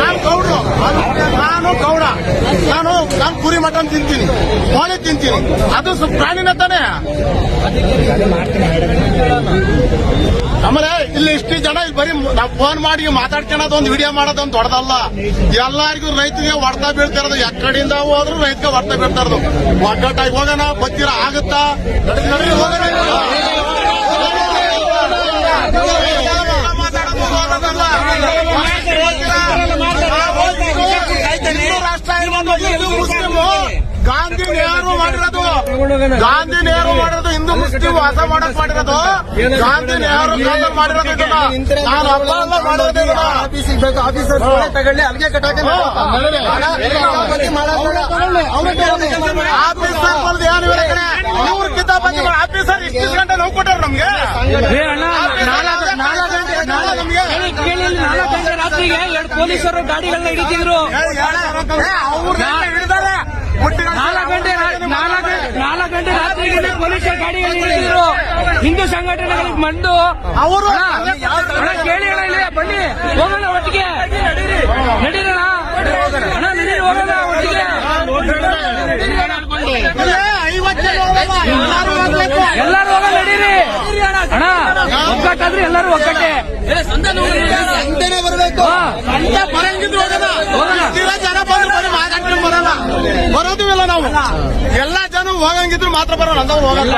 ನಾನು ಗೌಡ್ರು, ನಾನು ಗೌಡ, ನಾನು ಕುರಿ ಮಟನ್ ತಿಂತೀನಿ, ಕೋಳಿ ತಿಂತೀನಿ, ಅದು ಪ್ರಾಣಿನ ತಾನೆ. ಆಮೇಲೆ ಇಲ್ಲಿ ಇಷ್ಟು ಜನ ಇಲ್ಲಿ ಬರೀ ನಾವು ಫೋನ್ ಮಾಡಿ ಮಾತಾಡ್ಕೊಳ್ಳೋದು ಒಂದು ವಿಡಿಯೋ ಮಾಡೋದೊಂದು ದೊಡ್ಡದಲ್ಲ. ಎಲ್ಲರಿಗೂ ರೈತರಿಗೆ ಹೊಡ್ತಾ ಬೀಳ್ತಿರೋದು, ಎಕ್ಕಡಿಂದ ಹೋದ್ರು ರೈತಗೆ ಹೊಡ್ತಾ ಬೀಳ್ತಾ ಇರೋದು. ಒಗ್ಗಟ್ಟಾಗಿ ಹೋಗೋಣ, ಬತ್ತೀರ ಆಗುತ್ತಾ? ಗಾಂಧಿ ನೆಹರು ಮಾಡಿರೋದು, ಗಾಂಧಿ ನೆಹರು ಮಾಡಿರೋದು, ಹಿಂದೂ ಮುಸ್ಲಿಂ ವಾಸ ಮಾಡಕ್ ಮಾಡಿರೋದು ಗಾಂಧಿ ನೆಹರು ಮಾಡಿರೋದು. ನಾನು ಅಪ್ಪ ಮಾಡೋದು ಆಫೀಸರ್ ತಗೊಳ್ಳಿ, ಅಲ್ಲಿಗೆ ಕಟ್ಟಾಕ ಆಫೀಸರ್ ಬಂದು ಏನು ಇವ್ರ ಕಿತಾಪತಿ ಆಫೀಸರ್ ಇಷ್ಟು ಗಂಟೆ ನೋವು ಕೊಟ್ಟಾರ ನಮ್ಗೆ. 4 ಗಂಟೆ ರಾತ್ರಿಗೆ 2 ಪೊಲೀಸರು ಗಾಡಿಗಳನ್ನ ಹಿಡಿತಿದ್ರು. 4 ಗಂಟೆ ರಾತ್ರಿಗೆ ಪೊಲೀಸರು ಗಾಡಿಗಳನ್ನ ಹಿಡಿತಿದ್ರು. ಹಿಂದೂ ಸಂಘಟನೆಗಳಿಗೆ ಬಂದು ಅವರು ಕೇಳಿ ಇಲ್ಲ, ಬನ್ನಿ ಹೋಗೋಣ ಒಟ್ಟಿಗೆ, ನಡೀರೋಣ ಅಣ್ಣ, ನಡೀರಿ ಹೋಗೋಣ ಒಟ್ಟಿಗೆ, ಎಲ್ಲರೂ ಹೋಗ ನಡೀರಿ ಅಣ್ಣ. ಒಗ್ಗಟ್ಟಾದ್ರೆ ಎಲ್ಲರೂ ಒಗ್ಗಟ್ಟೆ, ಬರಬೇಕು. ಬರಂಗಿದ್ರು ಜನ ಬಂದು ಮಾತಾಡ್ಕೊಂಡು ಬರಲ್ಲ, ಬರೋದು ಇಲ್ಲ. ನಾವು ಎಲ್ಲಾ ಜನ ಹೋಗಂಗಿದ್ರು ಮಾತ್ರ ಬರೋಣ, ಅಂದವ್ರು ಹೋಗಲ್ಲ.